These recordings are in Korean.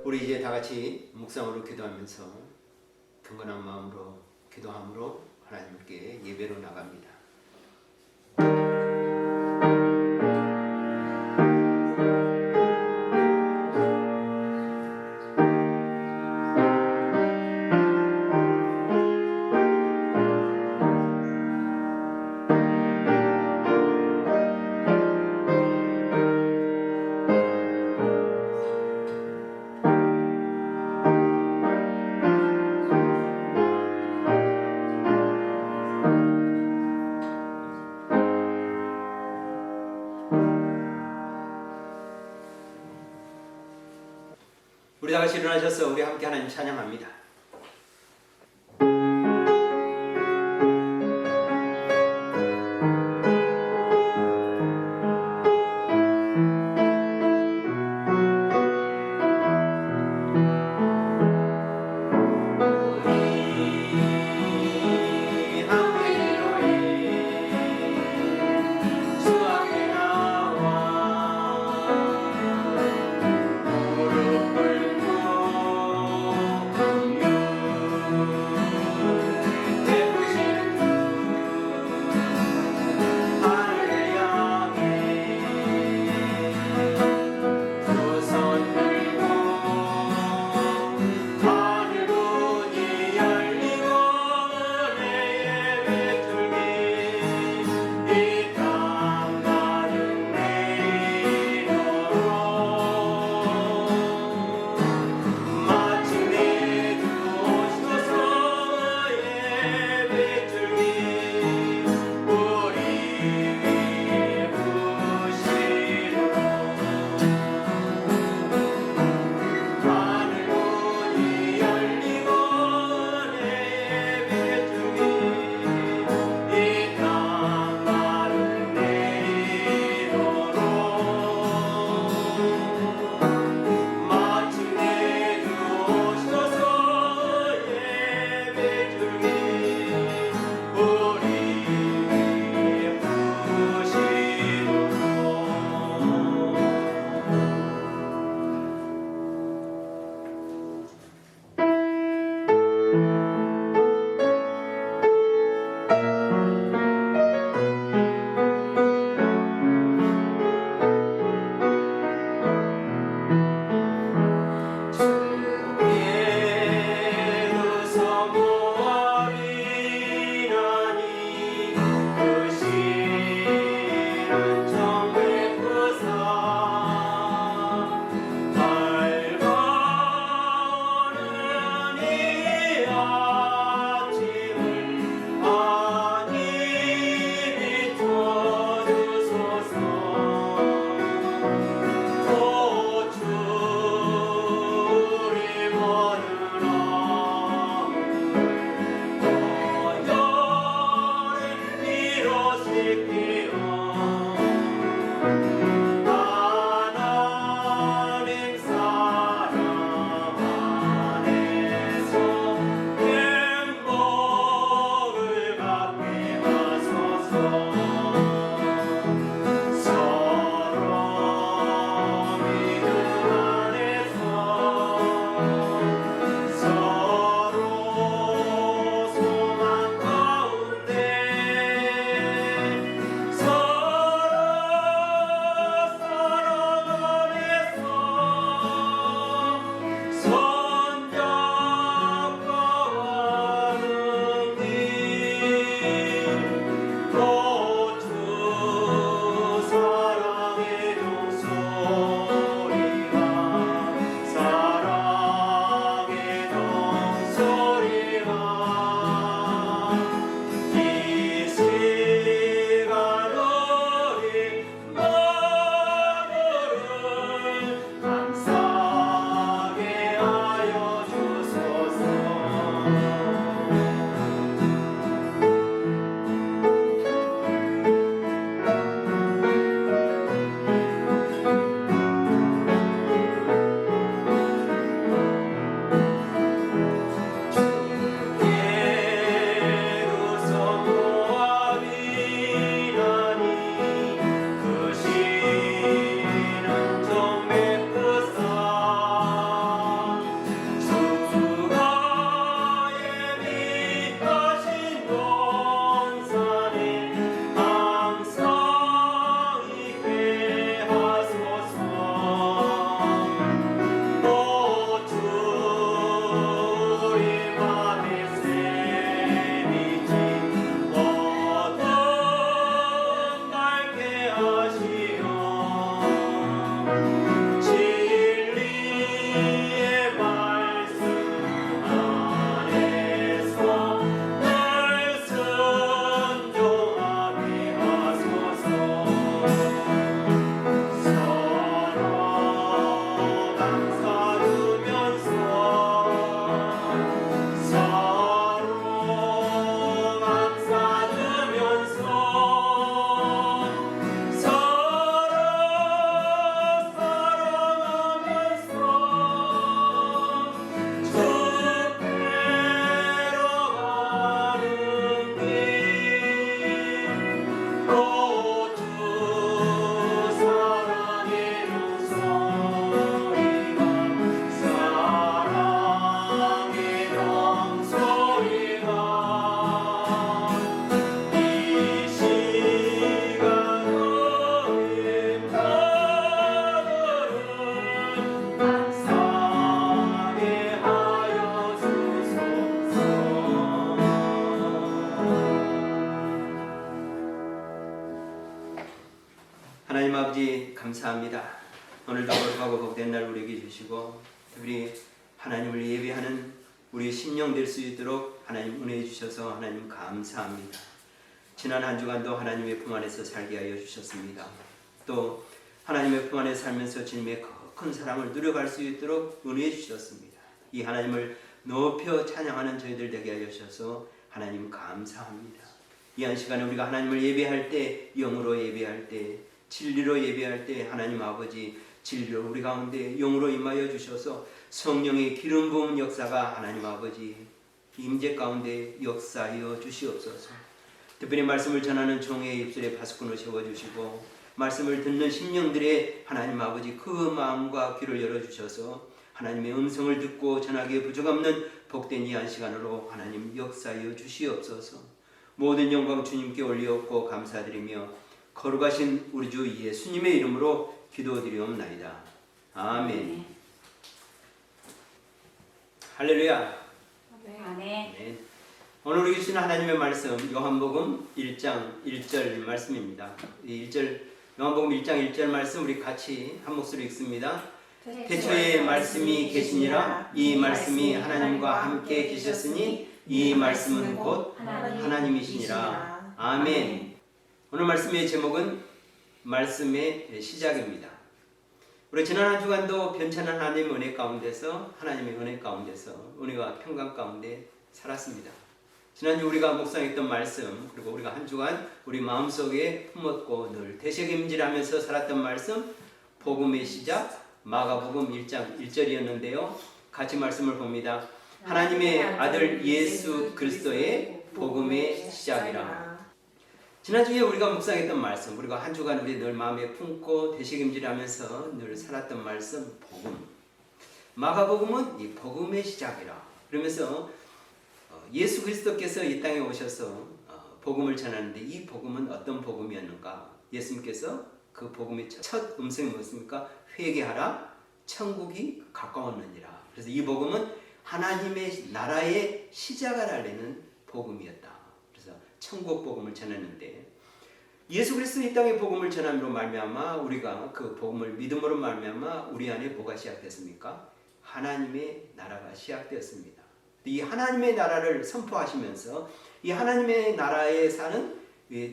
우리 이제 다 같이 묵상으로 기도하면서 경건한 마음으로 기도함으로 하나님께 예배로 나갑니다. 우리 다 같이 일어나셔서 우리 함께 하나님 찬양합니다. 감사합니다. 오늘도 거룩하고 복된 날 우리에게 주시고 우리 하나님을 예배하는 우리 심령 될 수 있도록 하나님 은혜해 주셔서 하나님 감사합니다. 지난 한 주간도 하나님의 품 안에서 살게 하여 주셨습니다. 또 하나님의 품 안에 살면서 주님의 큰 사랑을 누려갈 수 있도록 은혜해 주셨습니다. 이 하나님을 높여 찬양하는 저희들 되게 하여 주셔서 하나님 감사합니다. 이 한 시간에 우리가 하나님을 예배할 때, 영으로 예배할 때, 진리로 예배할 때 하나님 아버지 진리로 우리 가운데 영으로 임하여 주셔서 성령의 기름 부은 역사가 하나님 아버지 임재 가운데 역사하여 주시옵소서. 특별히 말씀을 전하는 종의 입술에 파수꾼을 세워주시고 말씀을 듣는 심령들의 하나님 아버지 그 마음과 귀를 열어주셔서 하나님의 음성을 듣고 전하기에 부족없는 복된 이 한 시간으로 하나님 역사하여 주시옵소서. 모든 영광 주님께 올리옵고 감사드리며 거룩하신 우리 주 예수님의 이름으로 기도드리옵나이다. 아멘. 할렐루야. 아멘. 네. 오늘 우리 주신 하나님의 말씀 요한복음 1장 1절 말씀입니다. 이 1절 요한복음 1장 1절 말씀 우리 같이 한 목소리 읽습니다. 태초에 말씀이 계시니라. 이 말씀이 하나님과 함께 계셨으니 이 말씀은 곧 하나님이시니라. 아멘. 오늘 말씀의 제목은 말씀의 시작입니다. 우리 지난 한 주간도 변천한 하나님의 은혜 가운데서 하나님의 은혜 가운데서 은혜와 평강 가운데 살았습니다. 지난주 우리가 묵상했던 말씀 그리고 우리가 한 주간 우리 마음속에 품었고 늘 되새김질하면서 살았던 말씀 복음의 시작 마가복음 1장 1절이었는데요. 같이 말씀을 봅니다. 하나님의 아들 예수 그리스도의 복음의 시작이라. 지난주에 우리가 묵상했던 말씀 우리가 한 주간 우리 늘 마음에 품고 되새김질하면서 늘 살았던 말씀 복음 마가복음은 이 복음의 시작이라. 그러면서 예수 그리스도께서 이 땅에 오셔서 복음을 전하는데 이 복음은 어떤 복음이었는가? 예수님께서 그 복음의 첫 음성이 무엇입니까? 회개하라 천국이 가까웠느니라. 그래서 이 복음은 하나님의 나라의 시작을 알리는 복음이었다. 그래서 천국 복음을 전했는데 예수 그리스도 이 땅의 복음을 전함으로 말미암아 우리가 그 복음을 믿음으로 말미암아 우리 안에 뭐가 시작됐습니까? 하나님의 나라가 시작되었습니다. 이 하나님의 나라를 선포하시면서 이 하나님의 나라에 사는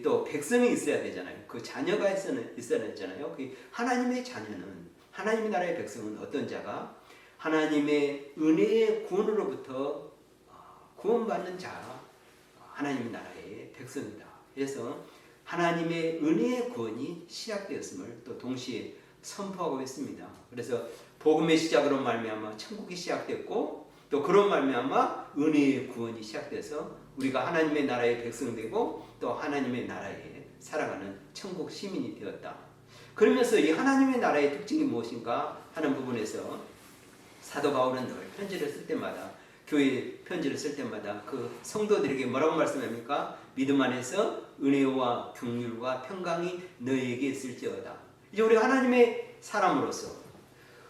또 백성이 있어야 되잖아요. 그 자녀가 있어야 되잖아요. 그 하나님의 자녀는 하나님의 나라의 백성은 어떤 자가 하나님의 은혜의 구원으로부터 구원받는 자 하나님의 나라의 백성이다. 그래서 하나님의 은혜의 구원이 시작되었음을 또 동시에 선포하고 있습니다. 그래서 복음의 시작으로 말미암아 천국이 시작됐고 또 그런 말미암아 은혜의 구원이 시작돼서 우리가 하나님의 나라의 백성 되고 또 하나님의 나라에 살아가는 천국 시민이 되었다. 그러면서 이 하나님의 나라의 특징이 무엇인가 하는 부분에서 사도 바울은 늘 편지를 쓸 때마다 교회 편지를 쓸 때마다 그 성도들에게 뭐라고 말씀합니까? 믿음 안에서 은혜와 긍휼과 평강이 너희에게 있을지어다. 이제 우리 하나님의 사람으로서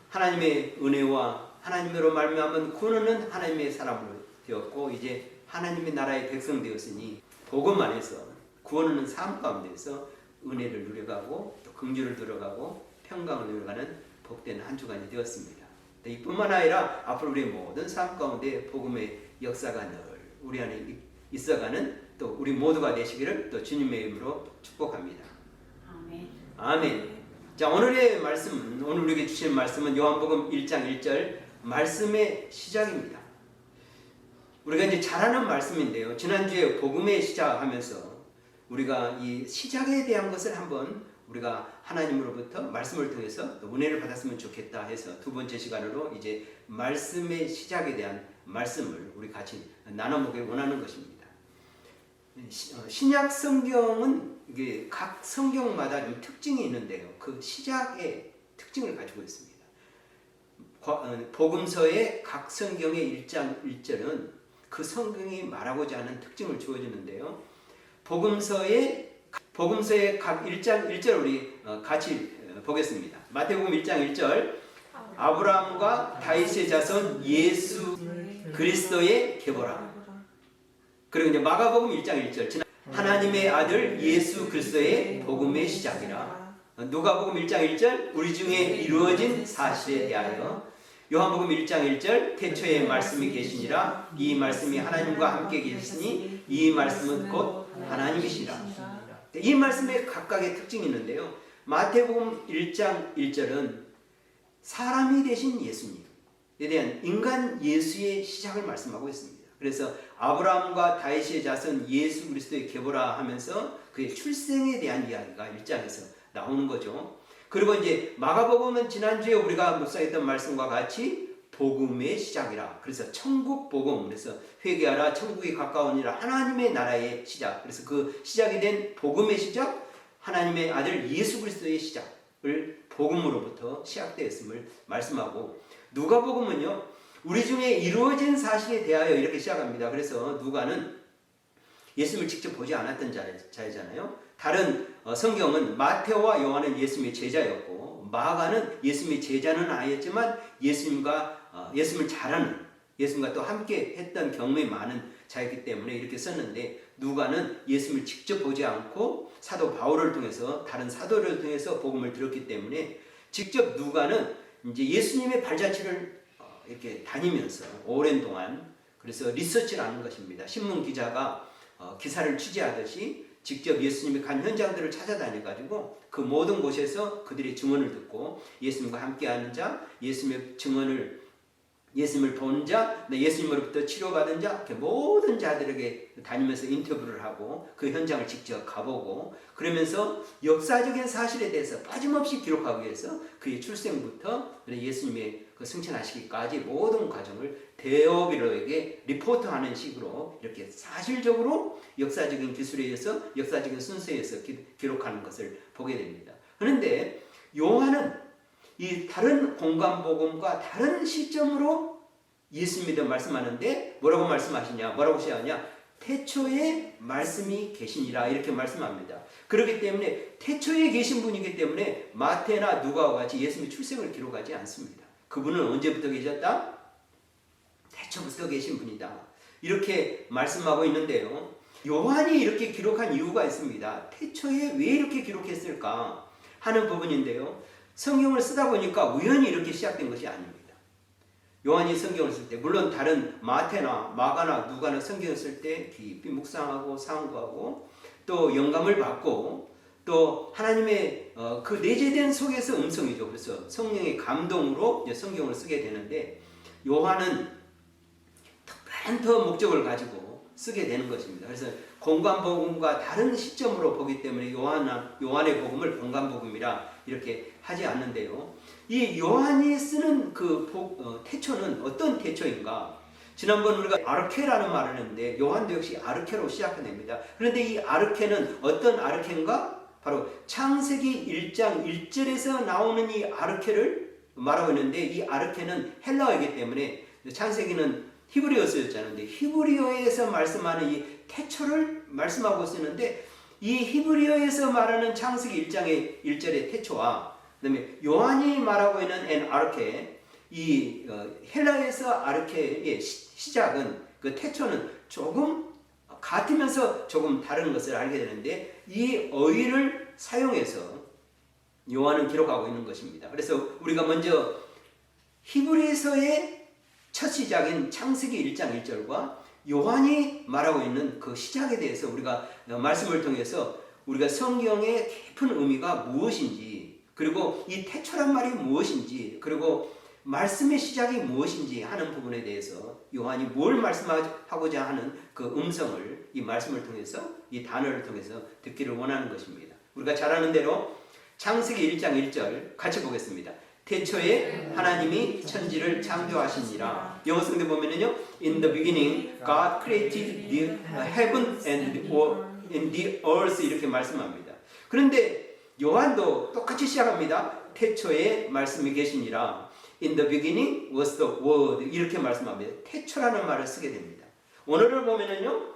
하나님의 은혜와 하나님으로 말미암은 구원은 하나님의 사람으로 되었고 이제 하나님의 나라의 백성 되었으니 복음 안에서 구원은 삶 가운데서 은혜를 누려가고 또 긍휼을 누려가고 평강을 누려가는 복된 한 주간이 되었습니다. 이뿐만 아니라 앞으로 우리의 모든 삶 가운데 복음의 역사가 늘 우리 안에 있어가는 또 우리 모두가 되시기를 또 주님의 이름으로 축복합니다. 아멘. 아멘. 자, 오늘의 말씀은 오늘 우리에게 주신 말씀은 요한복음 1장 1절 말씀의 시작입니다. 우리가 이제 잘 아는 말씀인데요. 지난주에 복음의 시작하면서 우리가 이 시작에 대한 것을 한번 우리가 하나님으로부터 말씀을 통해서 은혜를 받았으면 좋겠다 해서 두 번째 시간으로 이제 말씀의 시작에 대한 말씀을 우리 같이 나눠보길 원하는 것입니다. 신약 성경은 이게 각 성경마다 좀 특징이 있는데요. 그 시작의 특징을 가지고 있습니다. 복음서의 각 성경의 1장 1절은 그 성경이 말하고자 하는 특징을 주어주는데요. 복음서의 각 1장 1절 우리 같이 보겠습니다. 마태복음 1장 1절 아브라함과 다윗의 자손 예수 그리스도의 계보라. 그리고 이제 마가복음 1장 1절 하나님의 아들 예수 그리스도의 복음의 시작이라. 누가복음 1장 1절 우리 중에 이루어진 사실에 대하여, 요한복음 1장 1절 태초에 말씀이 계시니라 이 말씀이 하나님과 함께 계시니 이 말씀은 곧 하나님이시라. 이 말씀에 각각의 특징이 있는데요. 마태복음 1장 1절은 사람이 되신 예수님에 대한 인간 예수의 시작을 말씀하고 있습니다. 그래서 아브라함과 다윗의 자손 예수 그리스도의 계보라 하면서 그의 출생에 대한 이야기가 1장에서 나오는 거죠. 그리고 이제 마가복음은 지난주에 우리가 묵상했던 말씀과 같이 복음의 시작이라. 그래서 천국 복음, 그래서 회개하라 천국이 가까우니라, 하나님의 나라의 시작. 그래서 그 시작이 된 복음의 시작, 하나님의 아들 예수 그리스도의 시작을 복음으로부터 시작되었음을 말씀하고, 누가복음은요 우리 중에 이루어진 사실에 대하여 이렇게 시작합니다. 그래서 누가는 예수님을 직접 보지 않았던 자이잖아요. 다른 성경은 마테오와 요한은 예수님의 제자였고, 마가는 예수님의 제자는 아니었지만 예수님을 잘 아는, 예수님과 또 함께 했던 경험이 많은 자였기 때문에 이렇게 썼는데, 누가는 예수님을 직접 보지 않고 사도 바울을 통해서, 다른 사도를 통해서 복음을 들었기 때문에 직접 누가는 이제 예수님의 발자취를 이렇게 다니면서 오랜 동안 그래서 리서치를 하는 것입니다. 신문 기자가 기사를 취재하듯이 직접 예수님이 간 현장들을 찾아다녀가지고 그 모든 곳에서 그들의 증언을 듣고, 예수님과 함께하는 자, 예수님의 증언을, 예수님을 본 자, 예수님으로부터 치료받은 자, 이렇게 모든 자들에게 다니면서 인터뷰를 하고 그 현장을 직접 가보고, 그러면서 역사적인 사실에 대해서 빠짐없이 기록하기 위해서 그의 출생부터 예수님의 그 승천하시기까지 모든 과정을 데오빌로에게 리포트하는 식으로 이렇게 사실적으로 역사적인 기술에 의해서, 역사적인 순서에 의해서 기록하는 것을 보게 됩니다. 그런데 요한은 이 다른 공간복음과 다른 시점으로 예수님에 말씀하는데 뭐라고 말씀하시냐, 뭐라고 시작하냐, 태초에 말씀이 계시니라 이렇게 말씀합니다. 그렇기 때문에 태초에 계신 분이기 때문에 마태나 누가와 같이 예수님의 출생을 기록하지 않습니다. 그분은 언제부터 계셨다? 태초부터 계신 분이다, 이렇게 말씀하고 있는데요. 요한이 이렇게 기록한 이유가 있습니다. 태초에 왜 이렇게 기록했을까 하는 부분인데요. 성경을 쓰다 보니까 우연히 이렇게 시작된 것이 아닙니다. 요한이 성경을 쓸 때, 물론 다른 마태나 마가나 누가나 성경을 쓸 때 깊이 묵상하고 상고하고 또 영감을 받고 또 하나님의 그 내재된 속에서 음성이죠. 그래서 성령의 감동으로 이제 성경을 쓰게 되는데, 요한은 특별한 더 목적을 가지고 쓰게 되는 것입니다. 그래서 공간복음과 다른 시점으로 보기 때문에 요한의 복음을 공간복음이라 이렇게 하지 않는데요. 이 요한이 쓰는 그 태초는 어떤 태초인가? 지난번 우리가 아르케라는 말을 했는데 요한도 역시 아르케로 시작됩니다. 그런데 이 아르케는 어떤 아르케인가? 바로 창세기 1장 1절에서 나오는 이 아르케를 말하고 있는데, 이 아르케는 헬라어이기 때문에 창세기는 히브리어 쓰였잖아요. 히브리어에서 말씀하는 이 태초를 말씀하고 쓰는데, 이 히브리어에서 말하는 창세기 1장의 1절의 태초와 그다음에 요한이 말하고 있는 엔 아르케, 이 헬라에서 아르케의 시작은, 그 태초는 조금 같으면서 조금 다른 것을 알게 되는데, 이 어휘를 사용해서 요한은 기록하고 있는 것입니다. 그래서 우리가 먼저 히브리서의 첫 시작인 창세기 1장 1절과 요한이 말하고 있는 그 시작에 대해서 우리가 말씀을 통해서 우리가 성경의 깊은 의미가 무엇인지, 그리고 이 태초란 말이 무엇인지, 그리고 말씀의 시작이 무엇인지 하는 부분에 대해서 요한이 뭘 말씀하고자 하는 그 음성을 이 말씀을 통해서, 이 단어를 통해서 듣기를 원하는 것입니다. 우리가 잘 아는 대로 창세기 1장 1절 같이 보겠습니다. 태초에 하나님이 천지를 창조하시니라. 영어 성경 보면은요, In the beginning God created the heaven and the earth 이렇게 말씀합니다. 그런데 요한도 똑같이 시작합니다. 태초에 말씀이 계시니라. In the beginning was the word 이렇게 말씀합니다. 태초라는 말을 쓰게 됩니다. 원어를 보면은요,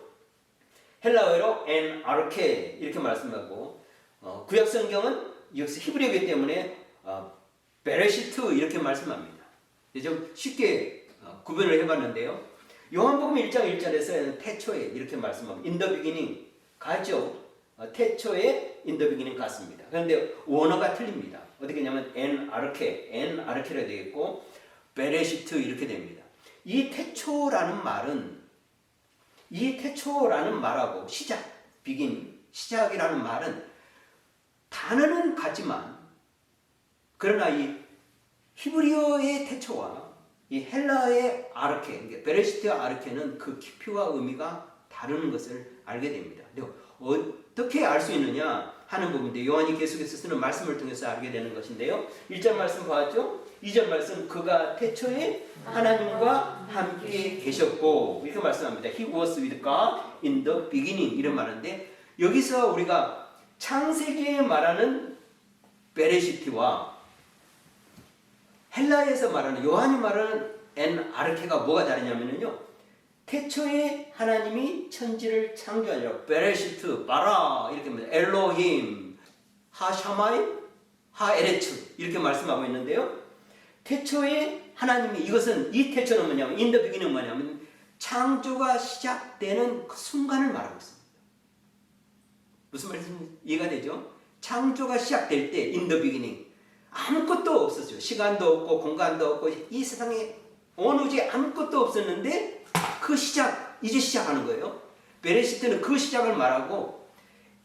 헬라어로 en arche 이렇게 말씀하고, 구약 성경은 역시 히브리어이기 때문에 베레시트 이렇게 말씀합니다. 좀 쉽게 구별을 해봤는데요. 요한복음 1장 1절에서 태초에 이렇게 말씀합니다. In the beginning 같죠. 태초에 in the beginning 같습니다. 그런데 원어가 틀립니다. 어떻게 하냐면 en arche라 되겠고 베레시트 이렇게 됩니다. 이 태초라는 말하고 시작, begin, 시작이라는 말은 단어는 같지만 그러나 이 히브리어의 태초와 이 헬라어의 아르케, 베레시트와 아르케는 그 깊이와 의미가 다른 것을 알게 됩니다. 어떻게 알 수 있느냐 하는 부분인데 요한이 계속해서 쓰는 말씀을 통해서 알게 되는 것인데요. 1절 말씀 봤죠? 2절 말씀 그가 태초에 하나님과 함께 계셨고 이렇게 말씀합니다. He was with God in the beginning 이런 말인데 여기서 우리가 창세기에 말하는 베레시트와 헬라에서 말하는 요한이 말하는 엔 아르케가 뭐가 다르냐면요. 태초에 하나님이 천지를 창조하니라 베레시트 바라 이렇게 말합니다. 엘로힘 하샤마이 하에레츠 이렇게 말씀하고 있는데요. 태초에 하나님이 이것은 이 태초는 뭐냐면 in the beginning 뭐냐면 창조가 시작되는 그 순간을 말하고 있습니다. 무슨 말인지 이해가 되죠? 창조가 시작될 때 in the beginning 아무것도 없었죠. 시간도 없고 공간도 없고 이 세상에 온 우주에 아무것도 없었는데 그 시작 이제 시작하는 거예요. 베레시트는 그 시작을 말하고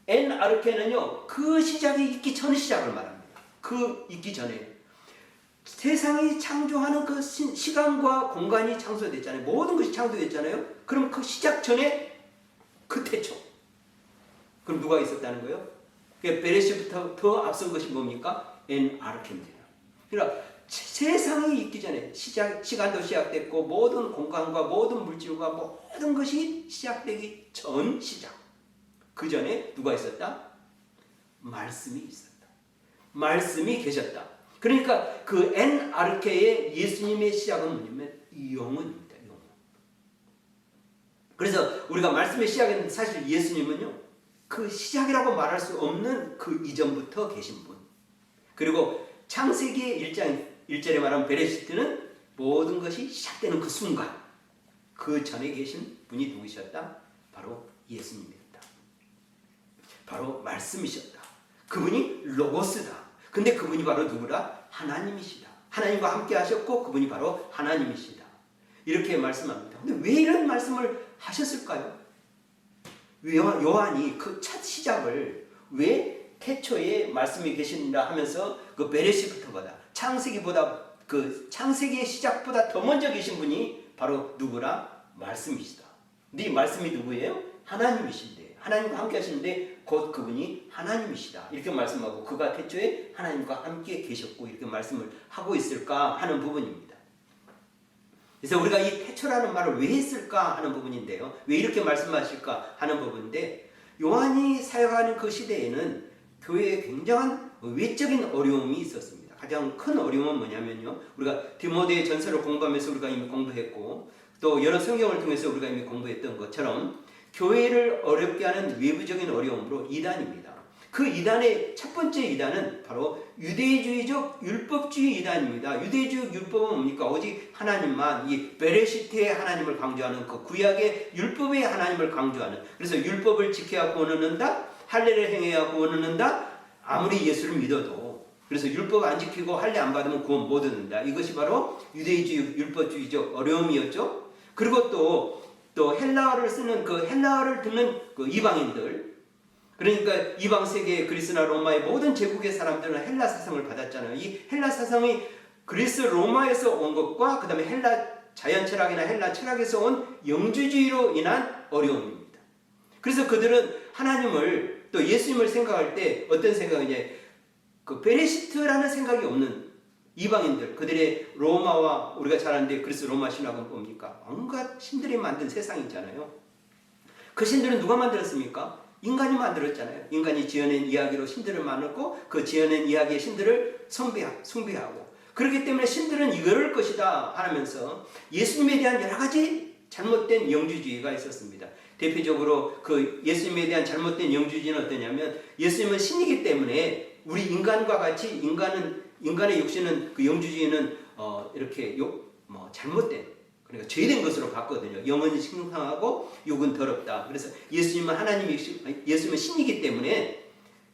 엔 아르케는요 그 시작이 있기 전에 시작을 말합니다. 그 있기 전에 세상이 창조하는 그 시간과 공간이 창조됐잖아요. 모든 것이 창조됐잖아요. 그럼 그 시작 전에 그 태초. 그럼 누가 있었다는 거예요? 베레시부터 더 앞선 것이 뭡니까? 엔 아르케입니다. 그러니까 세상이 있기 전에 시간도 시작됐고 모든 공간과 모든 물질과 모든 것이 시작되기 전 시작. 그 전에 누가 있었다? 말씀이 있었다. 말씀이 계셨다. 그러니까 그 엔 아르케의 예수님의 시작은 뭐냐면 영원입니다. 영원. 그래서 우리가 말씀의 시작은 사실 예수님은요. 그 시작이라고 말할 수 없는 그 이전부터 계신 분. 그리고 창세기 1절에 말하는 베레시트는 모든 것이 시작되는 그 순간 그 전에 계신 분이 누구셨다? 바로 예수님이었다. 바로 말씀이셨다. 그분이 로고스다. 근데 그분이 바로 누구라? 하나님이시다. 하나님과 함께 하셨고 그분이 바로 하나님이시다. 이렇게 말씀합니다. 근데 왜 이런 말씀을 하셨을까요? 요한이 그 첫 시작을 왜 태초에 말씀이 계신다 하면서 그 베레시부터보다 그 창세기의 시작보다 더 먼저 계신 분이 바로 누구라? 말씀이시다. 네 말씀이 누구예요? 하나님이신데 하나님과 함께 하시는데 곧 그분이 하나님이시다. 이렇게 말씀하고 그가 태초에 하나님과 함께 계셨고 이렇게 말씀을 하고 있을까 하는 부분입니다. 그래서 우리가 이 태초라는 말을 왜 했을까 하는 부분인데요. 왜 이렇게 말씀하실까 하는 부분인데 요한이 사역하는 그 시대에는 교회에 굉장한 외적인 어려움이 있었습니다. 가장 큰 어려움은 뭐냐면요. 우리가 디모데 전서를 공부하면서 우리가 이미 공부했고 또 여러 성경을 통해서 우리가 이미 공부했던 것처럼 교회를 어렵게 하는 외부적인 어려움으로 이단입니다. 그 이단의 첫 번째 이단은 바로 유대주의적 율법주의 이단입니다. 유대주의 율법은 뭡니까? 오직 하나님만 이 베레시트의 하나님을 강조하는 그 구약의 율법의 하나님을 강조하는 그래서 율법을 지켜야 구원 얻는다. 할례를 행해야 구원 얻는다. 아무리 예수를 믿어도 그래서 율법 안 지키고 할례 안 받으면 구원 못 얻는다. 이것이 바로 유대주의 율법주의적 어려움이었죠. 그리고 또 헬라어를 쓰는 그 헬라어를 듣는 그 이방인들 그러니까 이방 세계의 그리스나 로마의 모든 제국의 사람들은 헬라 사상을 받았잖아요. 이 헬라 사상이 그리스 로마에서 온 것과 그 다음에 헬라 자연 철학이나 헬라 철학에서 온 영주주의로 인한 어려움입니다. 그래서 그들은 하나님을 또 예수님을 생각할 때 어떤 생각이냐 그 베레시트라는 생각이 없는 이방인들 그들의 로마와 우리가 잘 아는데 그리스 로마 신학은 뭡니까? 온갖 신들이 만든 세상이잖아요. 그 신들은 누가 만들었습니까? 인간이 만들었잖아요. 인간이 지어낸 이야기로 신들을 만들고 그 지어낸 이야기의 신들을 숭배하고 그렇기 때문에 신들은 이럴 것이다 하면서 예수님에 대한 여러 가지 잘못된 영주주의가 있었습니다. 대표적으로 그 예수님에 대한 잘못된 영주주의는 어떠냐면 예수님은 신이기 때문에 우리 인간과 같이 인간의 육신은 그 영주주의는 이렇게 잘못된 그러니까 죄된 것으로 봤거든요. 영은 신성하고 육은 더럽다. 그래서 예수님은 예수님은 신이기 때문에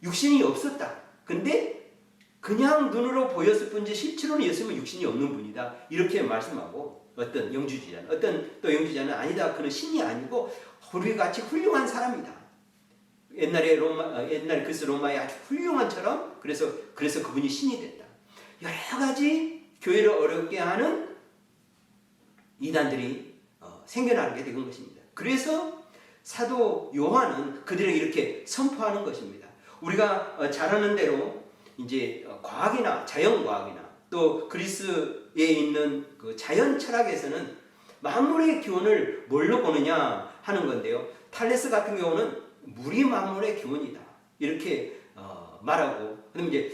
육신이 없었다. 근데 그냥 눈으로 보였을 뿐이지 실제로는 예수님은 육신이 없는 분이다. 이렇게 말씀하고 어떤 영주주의자는 또 영주주의자는 아니다. 그는 신이 아니고 우리가 같이 훌륭한 사람이다. 옛날 그리스 로마의 아주 훌륭한처럼 그래서 그분이 신이 됐다. 여러 가지 교회를 어렵게 하는 이단들이 생겨나게 된 것입니다. 그래서 사도 요한은 그들에게 이렇게 선포하는 것입니다. 우리가 잘 아는 대로 이제 과학이나 자연과학이나 또 그리스에 있는 그 자연 철학에서는 만물의 기원을 뭘로 보느냐 하는 건데요. 탈레스 같은 경우는 물이 만물의 기원이다. 이렇게 말하고, 그다음에 이제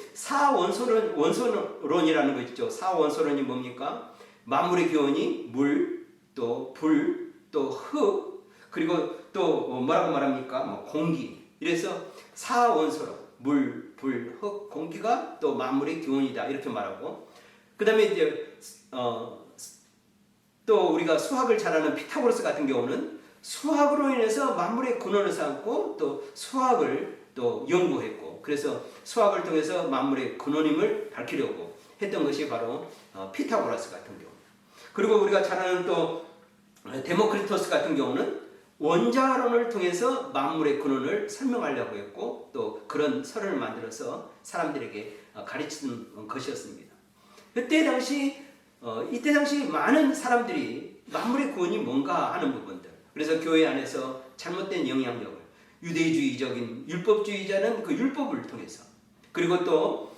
원소론이라는 거 있죠. 사원소론이 뭡니까? 만물의 기원이 물, 또 불, 또 흙, 그리고 또 뭐라고 말합니까? 뭐 공기. 이래서 사원소론, 물, 불, 흙, 공기가 또 만물의 기원이다. 이렇게 말하고, 그다음에 이제 또 우리가 수학을 잘 아는 피타고라스 같은 경우는 수학으로 인해서 만물의 근원을 삼고 또 수학을 또 연구했고, 그래서 수학을 통해서 만물의 근원임을 밝히려고 했던 것이 바로 피타고라스 같은 경우. 그리고 우리가 잘 아는 또 데모크리토스 같은 경우는 원자론을 통해서 만물의 근원을 설명하려고 했고, 또 그런 설을 만들어서 사람들에게 가르치는 것이었습니다. 이때 당시 많은 사람들이 만물의 근원이 뭔가 하는 부분들, 그래서 교회 안에서 잘못된 영향력을, 유대주의적인 율법주의자는 그 율법을 통해서, 그리고 또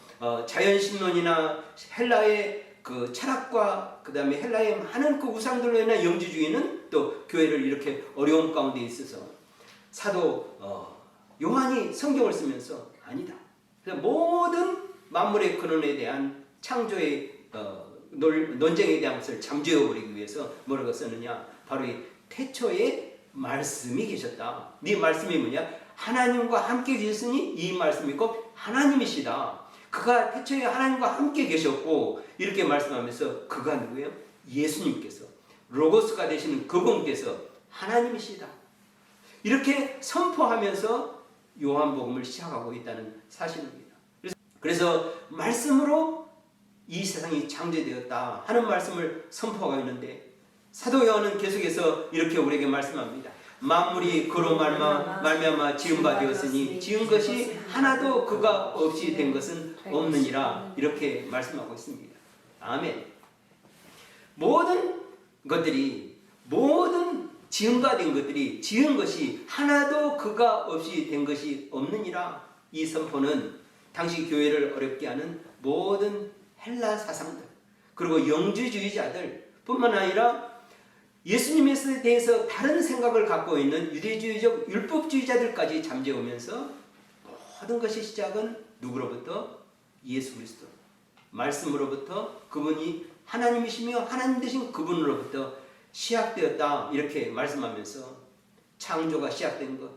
자연신론이나 헬라의 그 철학과 그 다음에 헬라의 많은 그 우상들로 인한 영주주의는 또 교회를 이렇게 어려움 가운데 있어서 사도 요한이 성경을 쓰면서 아니다. 그래서 모든 만물의 근원에 대한 창조의 논쟁에 대한 것을 잠재워버리기 위해서 뭐라고 썼느냐? 바로 이 태초에 말씀이 계셨다. 네 말씀이 뭐냐? 하나님과 함께 계셨으니 이 말씀이 곧 하나님이시다. 그가 태초에 하나님과 함께 계셨고, 이렇게 말씀하면서 그가 누구예요? 예수님께서, 로고스가 되시는 그분께서 하나님이시다. 이렇게 선포하면서 요한복음을 시작하고 있다는 사실입니다. 그래서 말씀으로 이 세상이 창조되었다 하는 말씀을 선포하고 있는데, 사도 요한은 계속해서 이렇게 우리에게 말씀합니다. 만물이 그로 말미암아 지은 바 되었으니 지은 것이 하나도 그가 없이 된 것은 없느니라. 이렇게 말씀하고 있습니다. 아멘. 모든 지은 바 된 것들이 지은 것이 하나도 그가 없이 된 것이 없느니라. 이 선포는 당시 교회를 어렵게 하는 모든 헬라 사상들, 그리고 영주주의자들 뿐만 아니라 예수님에 대해서 다른 생각을 갖고 있는 유대주의적 율법주의자들까지 잠재우면서 모든 것의 시작은 누구로부터? 예수 그리스도 말씀으로부터, 그분이 하나님이시며 하나님 되신 그분으로부터 시작되었다. 이렇게 말씀하면서 창조가 시작된 것,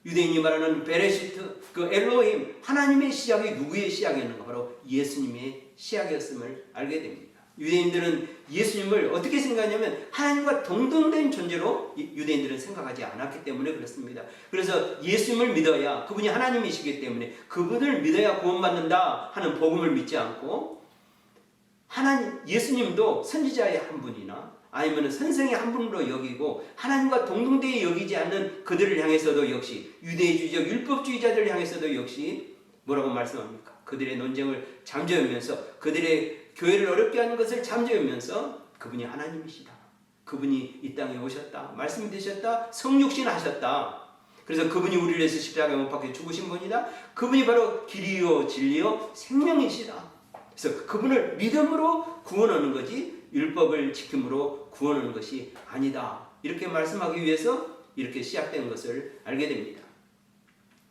유대인이 말하는 베레시트, 그 엘로힘, 하나님의 시작이 누구의 시작이었는가? 바로 예수님의 시작이었음을 알게 됩니다. 유대인들은 예수님을 어떻게 생각하냐면 하나님과 동등된 존재로 유대인들은 생각하지 않았기 때문에 그렇습니다. 그래서 예수님을 믿어야, 그분이 하나님이시기 때문에 그분을 믿어야 구원받는다 하는 복음을 믿지 않고, 예수님도 선지자의 한 분이나 아니면 선생의 한 분으로 여기고 하나님과 동등되게 여기지 않는 그들을 향해서도 역시, 유대주의적 율법주의자들을 향해서도 역시 뭐라고 말씀합니까? 그들의 논쟁을 잠재우면서, 그들의 교회를 어렵게 하는 것을 잠재우면서 그분이 하나님이시다. 그분이 이 땅에 오셨다. 말씀이 되셨다. 성육신 하셨다. 그래서 그분이 우리를 위해서 십자가에 못 박혀 죽으신 분이다. 그분이 바로 길이요 진리요 생명이시다. 그래서 그분을 믿음으로 구원하는 거지 율법을 지킴으로 구원하는 것이 아니다. 이렇게 말씀하기 위해서 이렇게 시작된 것을 알게 됩니다.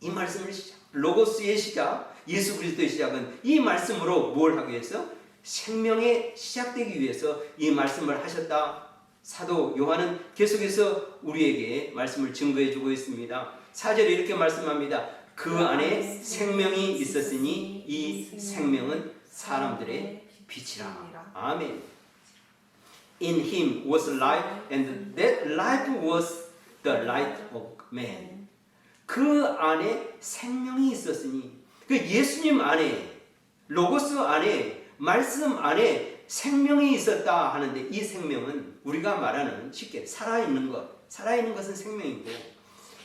이 말씀을 로고스의 시작, 예수 그리스도의 시작은 이 말씀으로 뭘 하기 위해서? 생명에 시작되기 위해서 이 말씀을 하셨다. 사도 요한은 계속해서 우리에게 말씀을 증거해 주고 있습니다. 4절에 이렇게 말씀합니다. 그 안에 생명이 있었으니 이 생명은 사람들의 빛이라. 아멘. In him was life, and that life was the light of man. 그 안에 생명이 있었으니, 그 예수님 안에, 로고스 안에, 말씀 안에 생명이 있었다 하는데, 이 생명은 우리가 말하는 쉽게 살아있는 것, 살아있는 것은 생명이고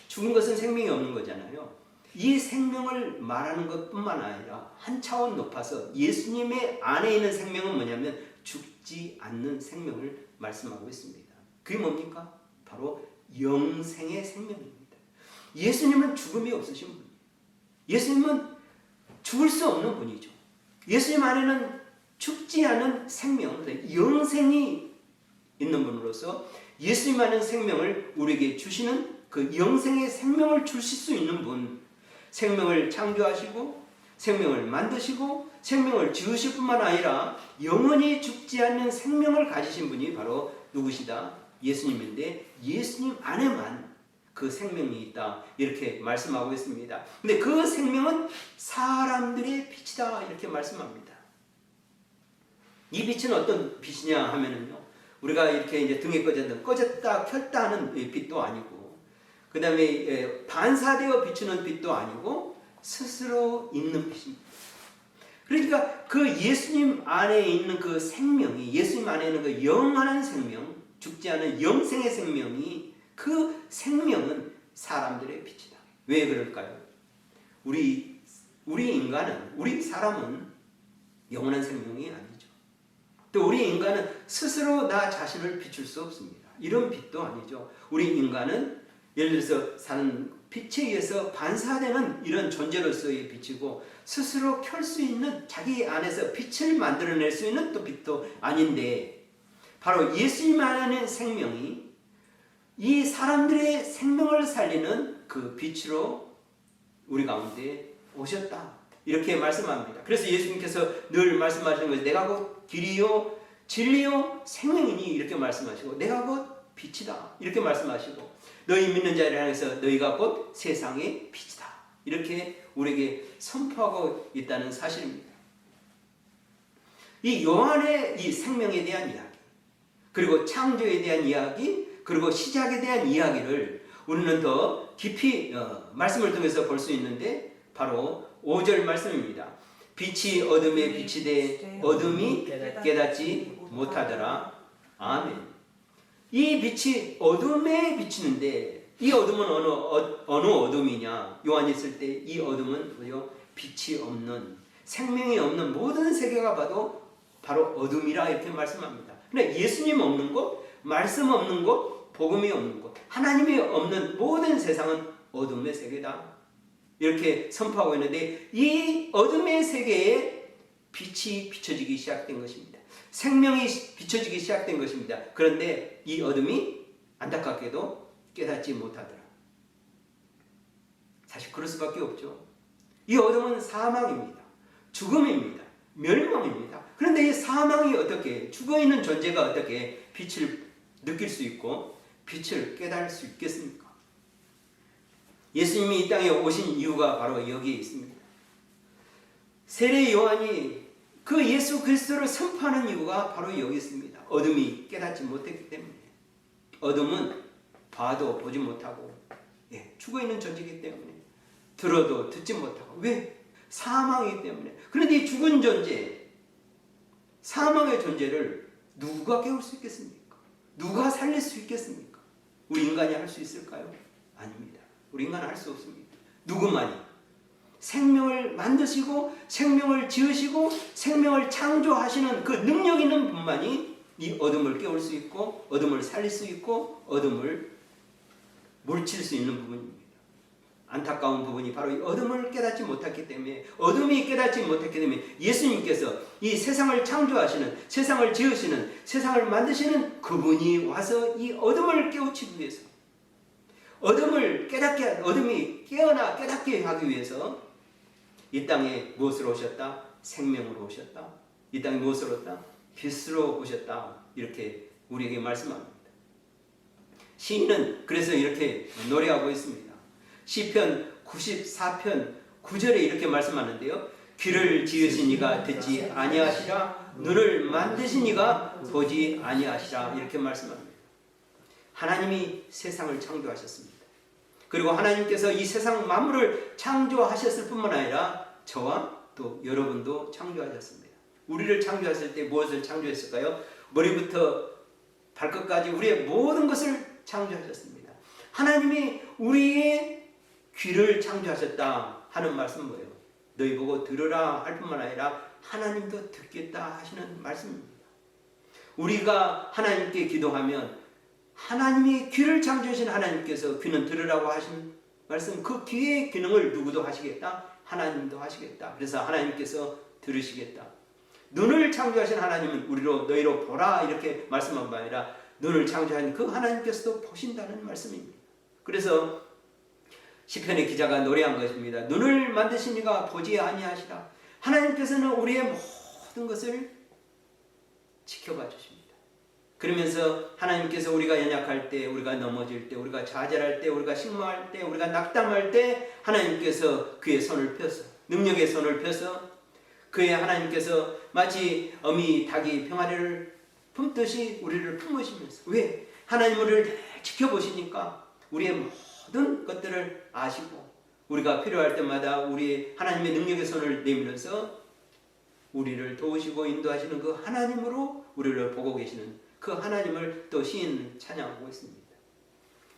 죽은 것은 생명이 없는 거잖아요. 이 생명을 말하는 것뿐만 아니라 한 차원 높아서 예수님의 안에 있는 생명은 뭐냐면 죽지 않는 생명을 말씀하고 있습니다. 그게 뭡니까? 바로 영생의 생명입니다. 예수님은 죽음이 없으신 분이에요. 예수님은 죽을 수 없는 분이죠. 예수님 안에는 죽지 않은 생명, 영생이 있는 분으로서 예수님 안에 생명을 우리에게 주시는 그 영생의 생명을 주실 수 있는 분, 생명을 창조하시고 생명을 만드시고 생명을 지으실 뿐만 아니라 영원히 죽지 않는 생명을 가지신 분이 바로 누구시다? 예수님인데 예수님 안에만 그 생명이 있다 이렇게 말씀하고 있습니다. 근데 그 생명은 사람들의 빛이다 이렇게 말씀합니다. 이 빛은 어떤 빛이냐 하면은요, 우리가 이렇게 이제 등에 꺼졌다 켰다 하는 빛도 아니고, 그 다음에 반사되어 비추는 빛도 아니고 스스로 있는 빛입니다. 그러니까 그 예수님 안에 있는 그 생명이, 예수님 안에 있는 그 영원한 생명, 죽지 않은 영생의 생명이, 그 생명은 사람들의 빛이다. 왜 그럴까요? 우리 인간은, 우리 사람은 영원한 생명이 아니죠. 또 우리 인간은 스스로 나 자신을 비출 수 없습니다. 이런 빛도 아니죠. 우리 인간은 예를 들어서 사는 빛에 의해서 반사되는 이런 존재로서의 빛이고, 스스로 켤 수 있는 자기 안에서 빛을 만들어낼 수 있는 또 빛도 아닌데, 바로 예수님 안에 생명이 이 사람들의 생명을 살리는 그 빛으로 우리 가운데 오셨다 이렇게 말씀합니다. 그래서 예수님께서 늘 말씀하시는 것이 내가 곧 길이요 진리요 생명이니 이렇게 말씀하시고, 내가 곧 빛이다 이렇게 말씀하시고, 너희 믿는 자를 향해서 너희가 곧 세상의 빛이다 이렇게 우리에게 선포하고 있다는 사실입니다. 이 요한의 이 생명에 대한 이야기, 그리고 창조에 대한 이야기, 그리고 시작에 대한 이야기를 우리는 더 깊이 말씀을 통해서 볼 수 있는데, 바로 5절 말씀입니다. 빛이 어둠에 비치되 어둠이 깨닫지 못하더라. 아멘. 이 빛이 어둠에 비치는데, 이 어둠은 어느 어둠이냐? 요한이 있을 때 이 어둠은 뭐요? 빛이 없는, 생명이 없는 모든 세계가 봐도 바로 어둠이라 이렇게 말씀합니다. 근데 예수님 없는 곳, 말씀 없는 곳, 복음이 없는 곳, 하나님이 없는 모든 세상은 어둠의 세계다 이렇게 선포하고 있는데, 이 어둠의 세계에 빛이 비춰지기 시작된 것입니다. 생명이 비춰지기 시작된 것입니다. 그런데 이 어둠이 안타깝게도 깨닫지 못하더라. 사실 그럴 수밖에 없죠. 이 어둠은 사망입니다. 죽음입니다. 멸망입니다. 그런데 이 사망이 어떻게, 죽어있는 존재가 어떻게 빛을 느낄 수 있고 빛을 깨달을 수 있겠습니까? 예수님이 이 땅에 오신 이유가 바로 여기에 있습니다. 세례 요한이 그 예수 그리스도를 선포하는 이유가 바로 여기 있습니다. 어둠이 깨닫지 못했기 때문에. 어둠은 봐도 보지 못하고 죽어있는 존재이기 때문에, 들어도 듣지 못하고. 왜? 사망이기 때문에. 그런데 이 죽은 존재, 사망의 존재를 누가 깨울 수 있겠습니까? 누가 살릴 수 있겠습니까? 우리 인간이 할 수 있을까요? 아닙니다. 우리 인간은 할 수 없습니다. 누구만이 생명을 만드시고 생명을 지으시고 생명을 창조하시는 그 능력 있는 분만이 이 어둠을 깨울 수 있고 어둠을 살릴 수 있고 어둠을 물칠 수 있는 부분입니다. 안타까운 부분이 바로 이 어둠을 깨닫지 못했기 때문에, 어둠이 깨닫지 못했기 때문에 예수님께서 이 세상을 창조하시는, 세상을 지으시는, 세상을 만드시는 그분이 와서 이 어둠을 깨우치기 위해서, 어둠을 깨닫게, 어둠이 깨어나 깨닫게 하기 위해서 이 땅에 무엇으로 오셨다? 생명으로 오셨다. 이 땅에 무엇으로 오셨다? 빛으로 오셨다. 이렇게 우리에게 말씀합니다. 시인은 그래서 이렇게 노래하고 있습니다. 시편 94편 9절에 이렇게 말씀하는데요. 귀를 지으신 이가 듣지 아니하시라 눈을 만드신 이가 보지 아니하시라 이렇게 말씀합니다. 하나님이 세상을 창조하셨습니다. 그리고 하나님께서 이 세상 만물을 창조하셨을 뿐만 아니라 저와 또 여러분도 창조하셨습니다. 우리를 창조하실 때 무엇을 창조했을까요? 머리부터 발끝까지 우리의 모든 것을 창조하셨습니다. 하나님이 우리의 귀를 창조하셨다 하는 말씀은 뭐예요? 너희 보고 들으라 할 뿐만 아니라 하나님도 듣겠다 하시는 말씀입니다. 우리가 하나님께 기도하면 하나님이 귀를 창조하신 하나님께서 귀는 들으라고 하신 말씀, 그 귀의 기능을 누구도 하시겠다? 하나님도 하시겠다. 그래서 하나님께서 들으시겠다. 눈을 창조하신 하나님은 우리로 너희로 보라 이렇게 말씀한 바 아니라 눈을 창조한 그 하나님께서도 보신다는 말씀입니다. 그래서 시편의 기자가 노래한 것입니다. 눈을 만드신 이가 보지 아니하시라. 하나님께서는 우리의 모든 것을 지켜봐 주십니다. 그러면서 하나님께서 우리가 연약할 때, 우리가 넘어질 때, 우리가 좌절할 때, 우리가 식모할 때, 우리가 낙담할 때 하나님께서 그의 손을 펴서, 능력의 손을 펴서 그의 하나님께서 마치 어미 닭이 병아리를 품듯이 우리를 품으시면서, 왜? 하나님 우리를 지켜보시니까 우리의 모든 것들을 아시고 우리가 필요할 때마다 우리 하나님의 능력의 손을 내밀어서 우리를 도우시고 인도하시는 그 하나님으로 우리를 보고 계시는 그 하나님을 또 시인 찬양하고 있습니다.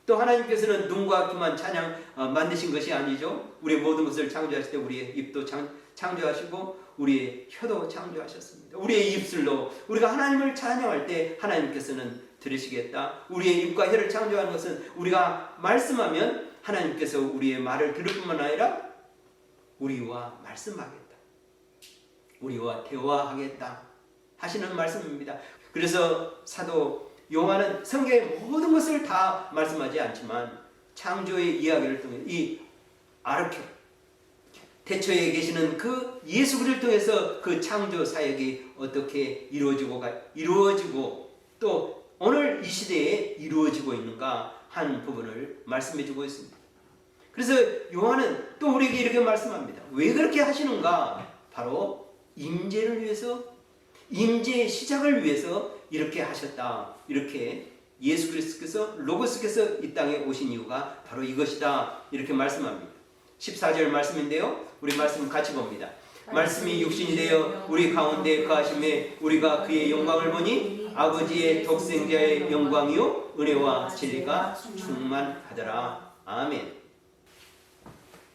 또 하나님께서는 눈과 귀만 만드신 것이 아니죠. 우리의 모든 것을 창조하실 때 우리의 입도 창조하시고 우리의 혀도 창조하셨습니다. 우리의 입술로 우리가 하나님을 찬양할 때 하나님께서는 들으시겠다. 우리의 입과 혀를 창조하는 것은 우리가 말씀하면 하나님께서 우리의 말을 들을 뿐만 아니라 우리와 말씀하겠다. 우리와 대화하겠다 하시는 말씀입니다. 그래서 사도 요한은 성경의 모든 것을 다 말씀하지 않지만 창조의 이야기를 통해 이 아르케 태초에 계시는 그 예수 그리스도를 통해서 그 창조 사역이 어떻게 이루어지고 또 오늘 이 시대에 이루어지고 있는가 한 부분을 말씀해 주고 있습니다. 그래서 요한은 또 우리에게 이렇게 말씀합니다. 왜 그렇게 하시는가? 바로 임재를 위해서, 임재의 시작을 위해서 이렇게 하셨다. 이렇게 예수 그리스도께서 로고스께서 이 땅에 오신 이유가 바로 이것이다. 이렇게 말씀합니다. 14절 말씀인데요. 우리 말씀 같이 봅니다. 말씀이 육신이 되어 우리 가운데 거하심에 우리가 그의 영광을 보니 아버지의 독생자의 영광이요 은혜와 진리가 충만하더라. 아멘.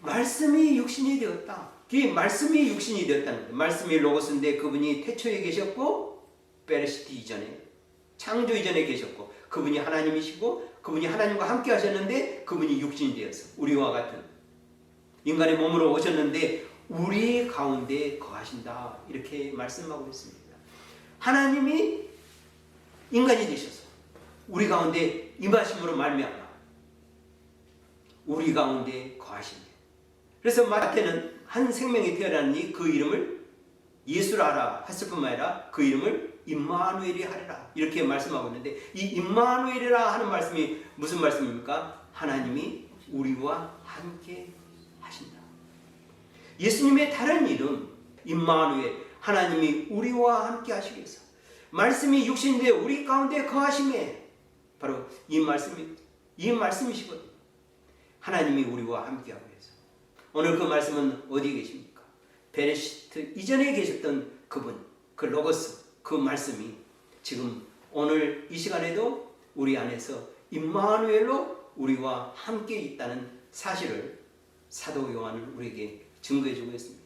말씀이 육신이 되었다. 그 말씀이 육신이 되었다는 거예요. 말씀이 로고스인데 그분이 태초에 계셨고 베레시티 이전에 창조 이전에 계셨고 그분이 하나님이시고 그분이 하나님과 함께 하셨는데 그분이 육신이 되어서 우리와 같은 인간의 몸으로 오셨는데 우리 가운데 거하신다. 이렇게 말씀하고 있습니다. 하나님이 인간이 되셔서 우리 가운데 임하심으로 말미암아 우리 가운데 거하시네. 그래서 마태는 한 생명이 태어나니 그 이름을 예수라 했을 뿐만 아니라 그 이름을 임마누엘이 하리라 이렇게 말씀하고 있는데 이 임마누엘이라 하는 말씀이 무슨 말씀입니까? 하나님이 우리와 함께 하신다. 예수님의 다른 이름 임마누엘, 하나님이 우리와 함께 하시기 위해서 말씀이 육신인데 우리 가운데 거하심에 바로 이 말씀이시거든요. 하나님이 우리와 함께하고 계세요. 오늘 그 말씀은 어디에 계십니까? 베레시트 이전에 계셨던 그분, 그 로고스, 그 말씀이 지금 오늘 이 시간에도 우리 안에서 임마누엘로 우리와 함께 있다는 사실을 사도 요한은 우리에게 증거해 주고 있습니다.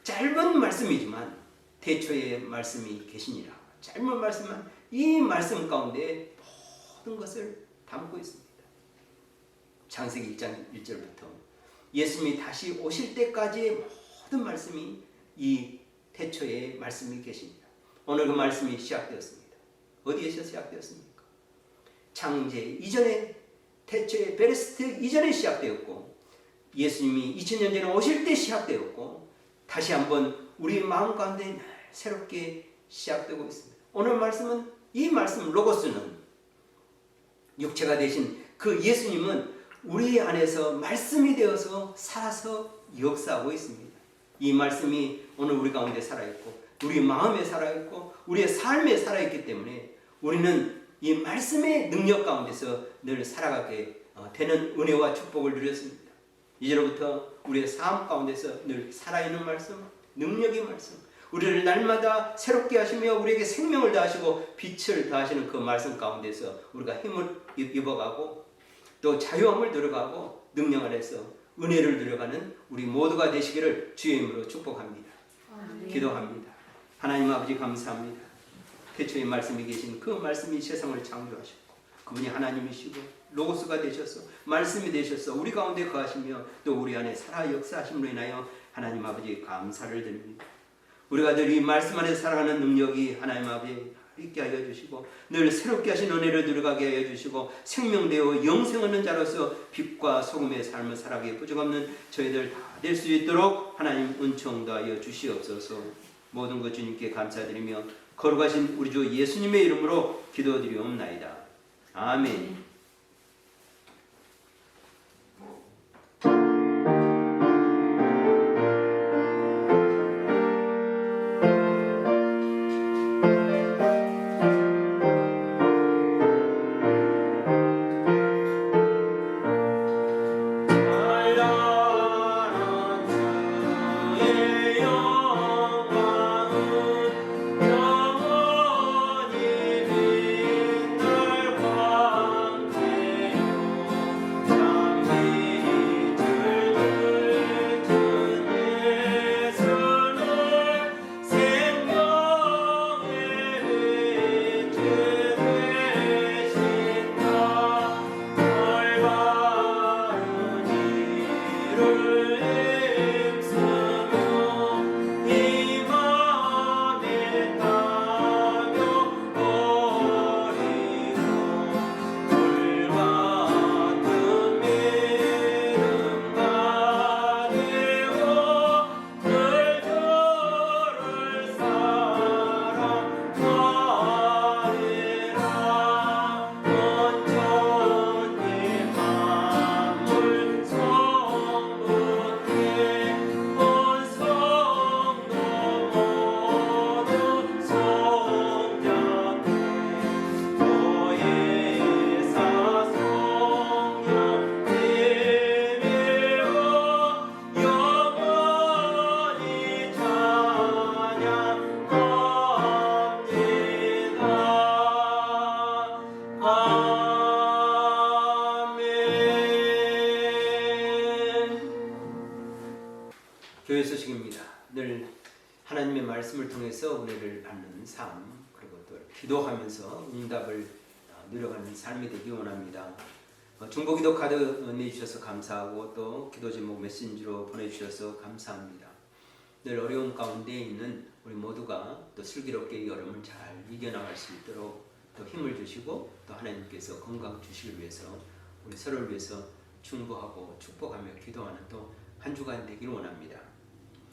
짧은 말씀이지만 태초에 말씀이 계시니라. 짧은 말씀만 이 말씀 가운데 모든 것을 담고 있습니다. 창세기 1장 1절부터 예수님이 다시 오실 때까지의 모든 말씀이 이 태초에 말씀이 계십니다. 오늘 그 말씀이 시작되었습니다. 어디에서 시작되었습니까? 창세 이전에 태초에 베레스트 이전에 시작되었고 예수님이 2000년 전에 오실 때 시작되었고 다시 한번 우리 마음 가운데 새롭게 시작되고 있습니다. 오늘 말씀은 이 말씀 로고스는 육체가 되신 그 예수님은 우리 안에서 말씀이 되어서 살아서 역사하고 있습니다. 이 말씀이 오늘 우리 가운데 살아있고 우리 마음에 살아있고 우리의 삶에 살아있기 때문에 우리는 이 말씀의 능력 가운데서 늘 살아가게 되는 은혜와 축복을 누렸습니다. 이제로부터 우리의 삶 가운데서 늘 살아있는 말씀, 능력의 말씀, 우리를 날마다 새롭게 하시며 우리에게 생명을 더하시고 빛을 더하시는 그 말씀 가운데서 우리가 힘을 입어가고 또 자유함을 누려가고 능력 안에서 은혜를 누려가는 우리 모두가 되시기를 주의 이름으로 축복합니다. 기도합니다. 하나님 아버지 감사합니다. 태초에 말씀이 계신 그 말씀이 세상을 창조하셨고 그분이 하나님이시고 로고스가 되셔서 말씀이 되셔서 우리 가운데 거하시며 또 우리 안에 살아 역사하심으로 인하여 하나님 아버지 감사를 드립니다. 우리가 늘 이 말씀 안에 살아가는 능력이 하나님 아버지 있게 하여 주시고 늘 새롭게 하신 은혜를 누려가게 하여 주시고 생명되어 영생 얻는 자로서 빛과 소금의 삶을 살아가게 부족없는 저희들 다 될 수 있도록 하나님 은총 더하여 주시옵소서. 모든 것 주님께 감사드리며 거룩하신 우리 주 예수님의 이름으로 기도드리옵나이다. 아멘. 교회 소식입니다. 늘 하나님의 말씀을 통해서 은혜를 받는 삶 그리고 또 기도하면서 응답을 누려가는 삶이 되기 원합니다. 중보기도 카드 내주셔서 감사하고 또 기도 제목 메신저로 보내주셔서 감사합니다. 늘 어려움 가운데 있는 우리 모두가 또 슬기롭게 이 여름을 잘 이겨나갈 수 있도록 또 힘을 주시고 또 하나님께서 건강 주시기 위해서 우리 서로를 위해서 중보하고 축복하며 기도하는 또 한 주간 되길 원합니다.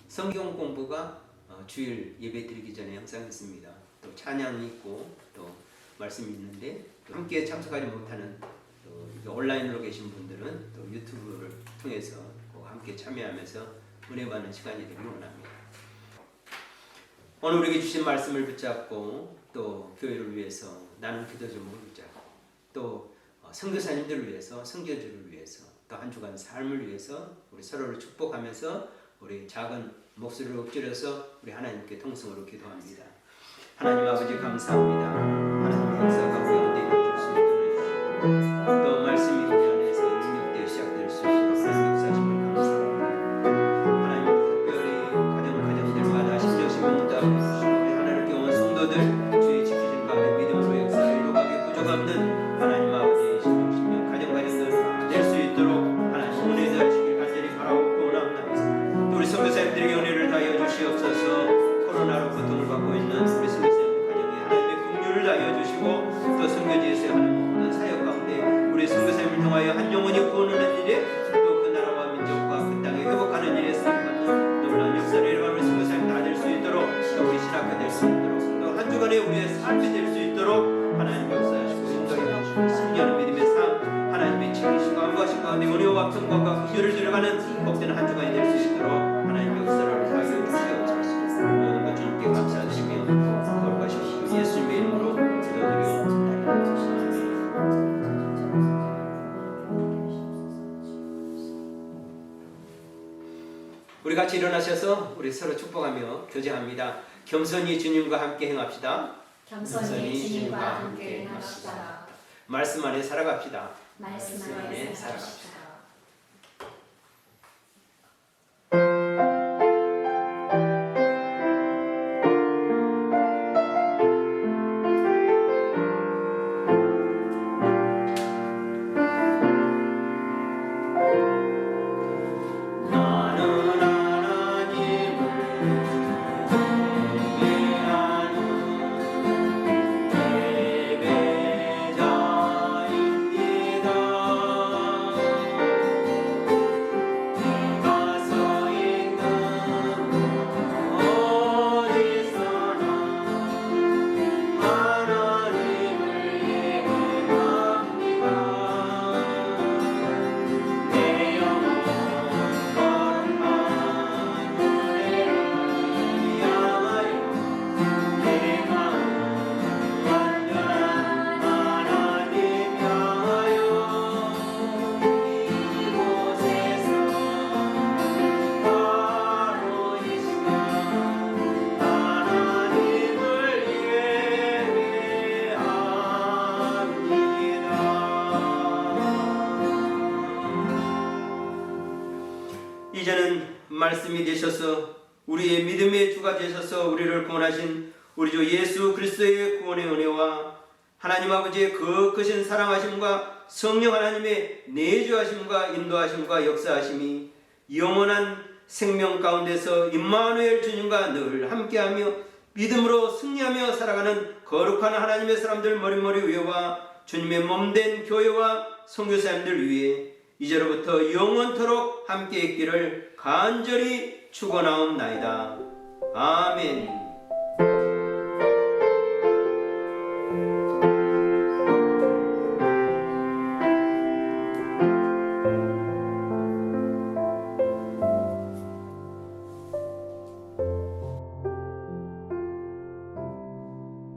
성경 공부가 주일 예배 드리기 전에 항상 있습니다. 또 찬양이 있고 또 말씀이 있는데 또 함께 참석하지 못하는 또 온라인으로 계신 분들은 또 유튜브를 통해서 꼭 함께 참여하면서 은혜 받는 시간이 되길 원합니다. 오늘 우리에게 주신 말씀을 붙잡고 또 교회를 위해서 나는 기도 제목을 붙잡고 또 선교사님들을 위해서 선교주를 위해서 또 한 주간 삶을 위해서 우리 서로를 축복하면서 우리 작은 목소리를 엎드려서 우리 하나님께 통성으로 기도합니다. 하나님 아버지 감사합니다. 하나님 역사가 우리 가운데 일어날 수 있도록 또 말씀이 우리 안에서 능력되어 시작될 수 있도록 하나님 역사하심을 감사합니다. 하나님 특별히 가정들마다 신정신명 응답해 주시고 우리 하나님께 온 성도들 주의 지키신 가운데 믿음으로 역사를 이루어가게 부족없는 하나님 아버지 신정신명 가정들 될 수 있도록 하나님 은혜 더하시길 간절히 바라고 원합니다. 또 우리 선교사님들에게 은혜를 다하여 주시옵소서. 코로나로 고통을 받고 있는 우리 선교사님 가정에 하나님의 긍휼을 다하여 주시고 또 선교지에서 하는 모든 사역 가운데 우리 선교사님을 통하여 한 영혼이 구원하는 일에 또 그 나라와 민족과 그 땅에 회복하는 일에 쓰임받는 놀라운 역사를 일어나는 우리 선교사님 다 될 수 있도록 또 우리 신학교 될 수 있도록 또 한 주간에 우리의 삶이 될 수 있도록 하나님 역사하시고 인도해 주시고 승리하는 믿음의 삶 하나님의 지키시고 안보하신 가운데 은혜와 감성과 긍휼을 들어가는 복되는 한 주간이 될 수 있도록 하나님 역사를 감사드리며 거룩하십시오. 예수님의 이름으로 기도드리옵나이다. 우리 같이 일어나셔서 우리 서로 축복하며 교제합니다. 겸손히 주님과 함께 행합시다. 겸손히 주님과 함께 행합시다. 말씀 안에 살아갑시다. 말씀 안에 살아갑시다. 나는 하나님을 예배하는 예배자입니다. 가서 있는 어디서나 하나님을 예배합니다. 내 영혼 거룩한 은혜를 향하여 내 마음 완전한 하나님 향하여 이곳에서 바로 이 시간 하나님을 예배합니다. 이제는 말씀이 되셔서 우리의 믿음의 주가 되셔서 우리를 구원하신 우리 주 예수 그리스도의 구원의 은혜와 하나님 아버지의 그 크신 사랑하심과 성령 하나님의 내주하심과 인도하심과 역사하심이 영원한 생명 가운데서 임마누엘 주님과 늘 함께하며 믿음으로 승리하며 살아가는 거룩한 하나님의 사람들 머리머리 위에와 주님의 몸된 교회와 선교사님들 위해 이제로부터 영원토록 함께 있기를 간절히 축원하옵나이다. 아멘.